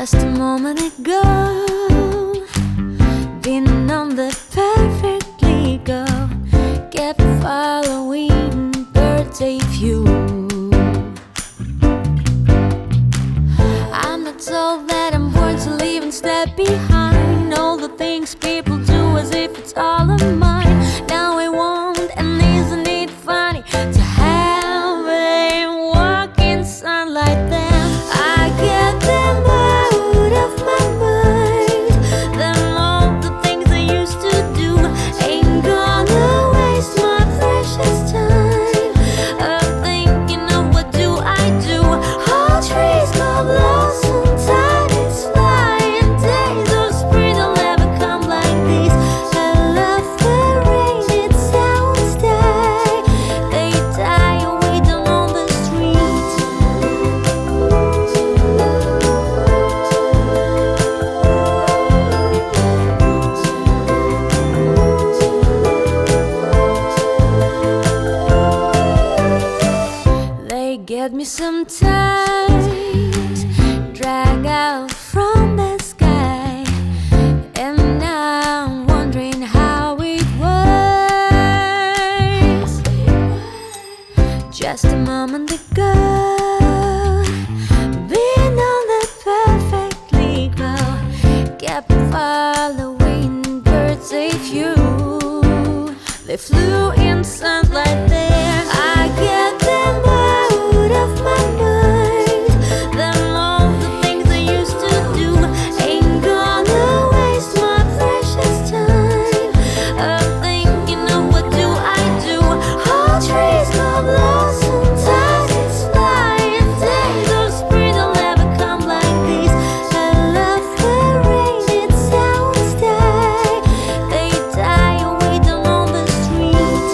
Just a moment ago, been on the perfectly go, kept following birthday view. I'm not told that I'm born to leave and step behind all the things people do as if it's all of mine. Now I want, and isn't it funny to have a walk in sunlight? Then I get them out of my mind. Then all the things I used to do ain't gonna waste my precious time of thinking of what do I do. All trees go blossom, time is flying, days of spring will never come like these. I love the rain, it sounds die. They die away down on the street. They get me sometimes, drag out from the sky, and now I'm wondering how it was. Just a moment ago, been on the perfectly go, kept following birds a few. They flew in sunlight there. I get them out of my mind. Then all the things I used to do ain't gonna waste my precious time of thinking of what do I do. All trees go blossom, time is flying, days of spring will never come like these. I love the rain, it sounds die. They die away down on the street.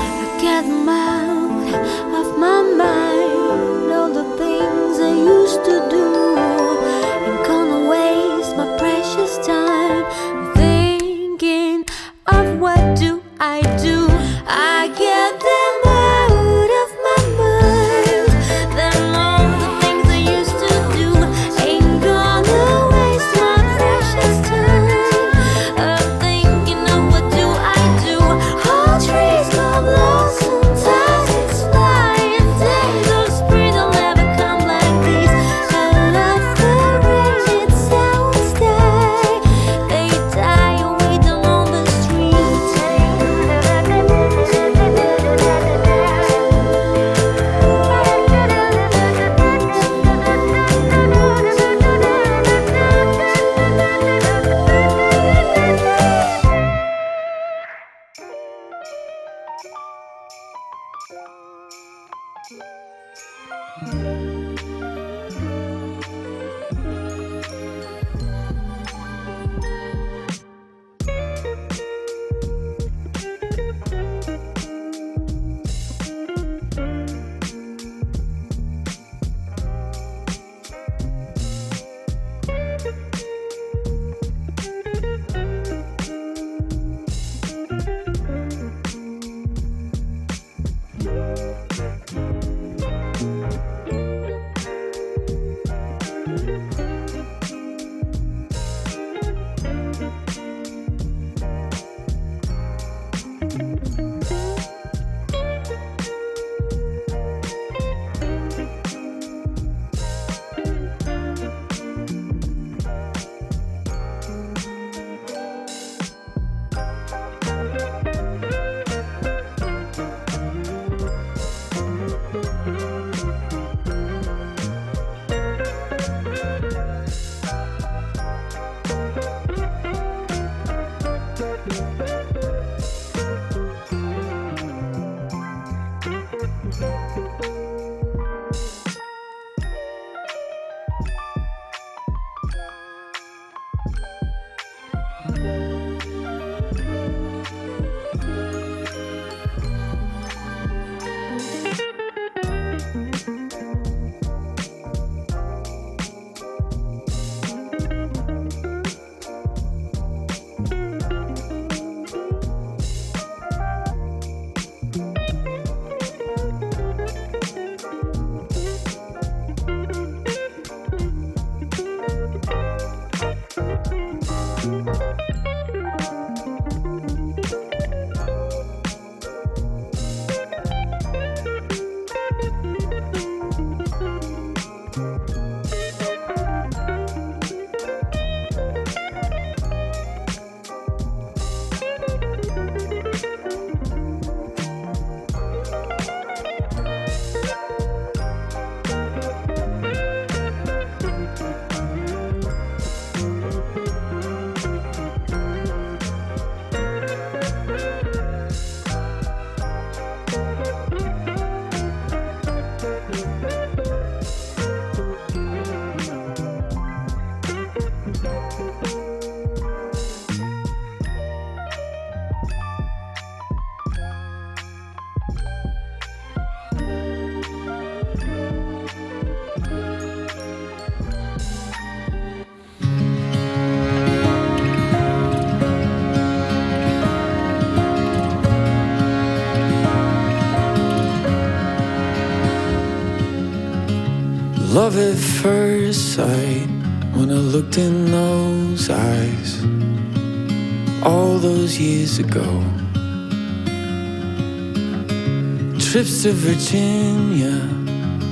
I get them out of my mind. All the things I used to do ain't gonna waste my precious time thinking of what do I do. I get them out of my mind. Then all the things I used to do ain't gonna waste my precious time of thinking of what do I do. All trees go blossom, time is flying, days of spring will never come like these. I love the rain, it sounds die. They die away down on the street. Love at first sight, when I looked in those eyes all those years ago. Trips to Virginia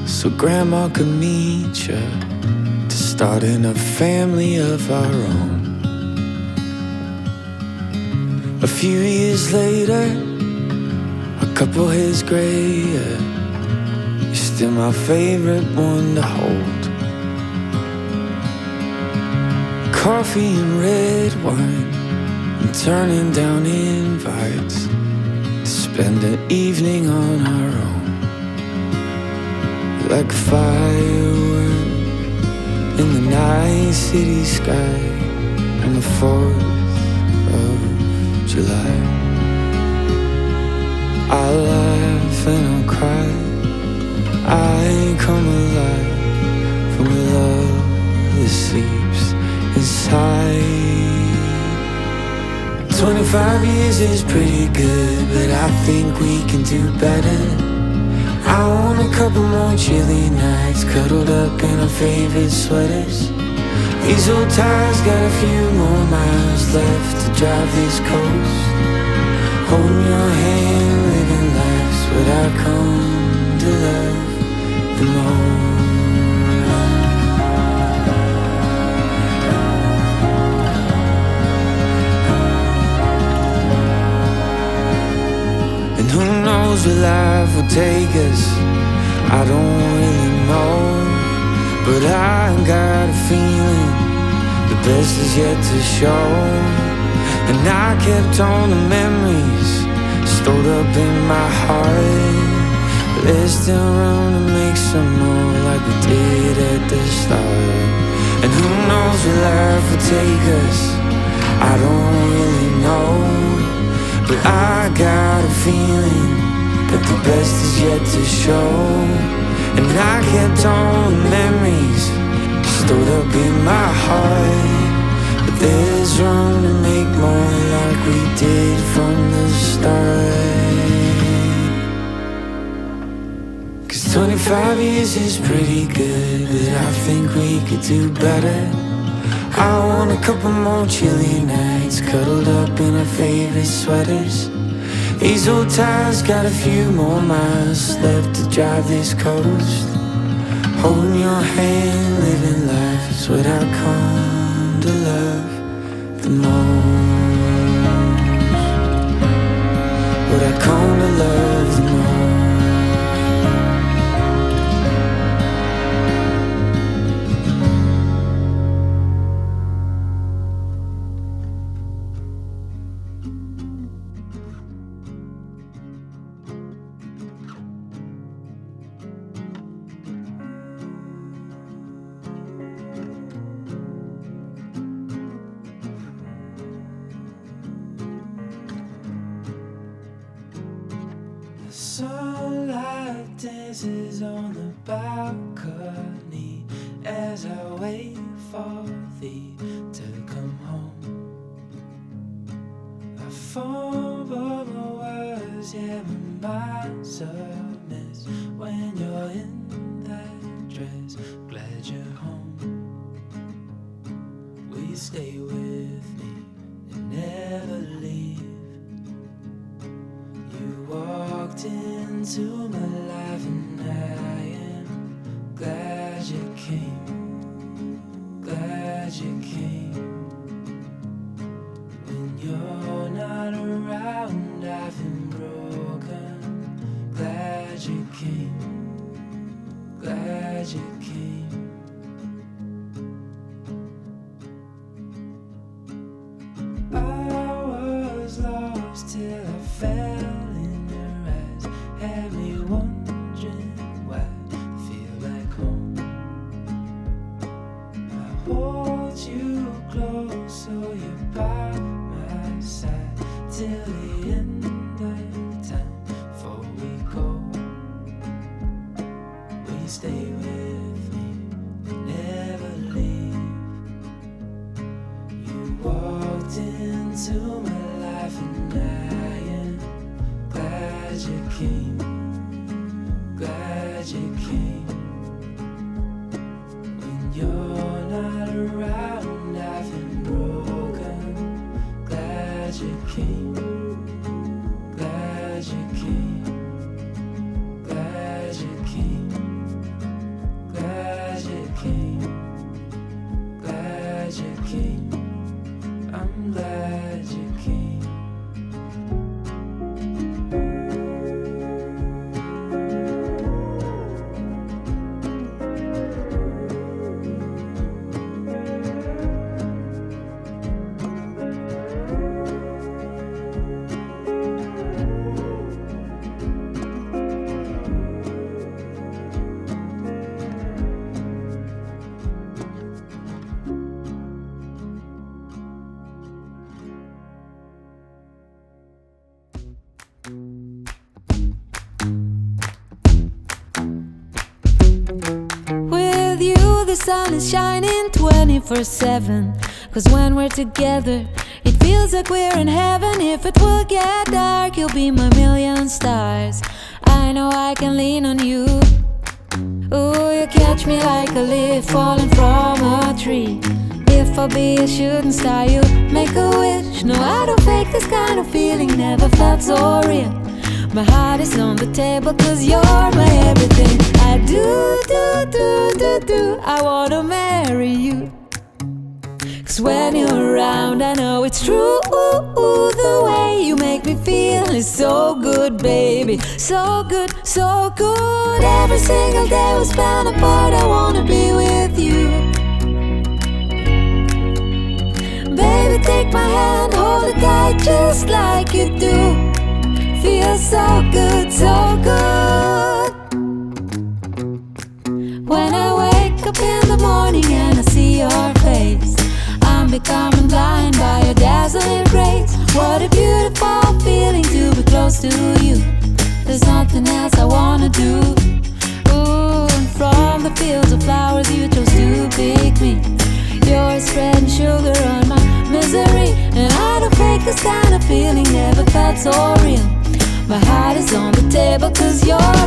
so Grandma could meet ya, to starting a family of our own. A few years later, a couple hairs grayer, you're still my favorite one to hold. Coffee and red wine, and turning down invites to spend an evening on our own. Like a firework in the night city sky on the 4th of July. I'll laugh and I'll cry, I come alive from the love that sleeps inside. 25 years is pretty good, but I think we can do better. I want a couple more chilly nights, cuddled up in our favorite sweaters. These old tires got a few more miles left to drive this coast. Holding your hand, living life's what I come to love the most. And who knows where life will take us, I don't really know. But I got a feeling the best is yet to show. And I kept all the memories stored up in my heart, but there's still room to make some more like we did at the start. And who knows where life will take us, I don't really know. But I got a feeling that the best is yet to show. And I kept all the memories stored up in my heart, but there's room to make more like we did from the start. 'Cause 25 years is pretty good, but I think we could do better. I want a couple more chilly nights, cuddled up in our favorite sweaters. These old tires got a few more miles left to drive this coast. Holding your hand, living life is what I come to love the most. What I come to love the most. Sunlight dances on the balcony as I wait for thee to come home. I fumble my words, yeah, my mind's a mess when you're in that dress. Glad you're home. Will you stay with me and never leave? You walked into my life and I am glad you came, glad you came. When you're not around I've been broken, glad you came, glad you came. I was lost till I fell. Had me wondering why I feel like home. I hold you close so you're by my side till the end of time. Before we go, will you stay with me and never leave? You walked into my life and I am glad you came, glad you came. around, I've been broken. Glad you came, glad you came, glad you came, glad you came, glad you came, I'm glad you came. With you the sun is shining 24/7. 'Cause when we're together it feels like we're in heaven. If it will get dark, you'll be my million stars. I know I can lean on you. Ooh, you catch me like a leaf falling from a tree. If I'll be a shooting star, you make a wish. No, I don't fake this kind of feeling, never felt so real. My heart is on the table 'cause you're my everything. I do, I wanna marry you. 'Cause when you're around I know it's true. The way you make me feel is so good, baby. So good, so good. Every single day we spend apart, I wanna be with you. Baby, take my hand, hold it tight just like you do. Feels so good, so good. When I wake up in the morning and I see your face, I'm becoming blind by your dazzling grace. What a beautiful feeling to be close to you. There's nothing else I wanna do. Ooh, and from the fields of flowers you chose to pick me. You're spreading sugar on my misery. And I don't fake this kind of feeling, never felt so real. My heart is on the table 'cause you're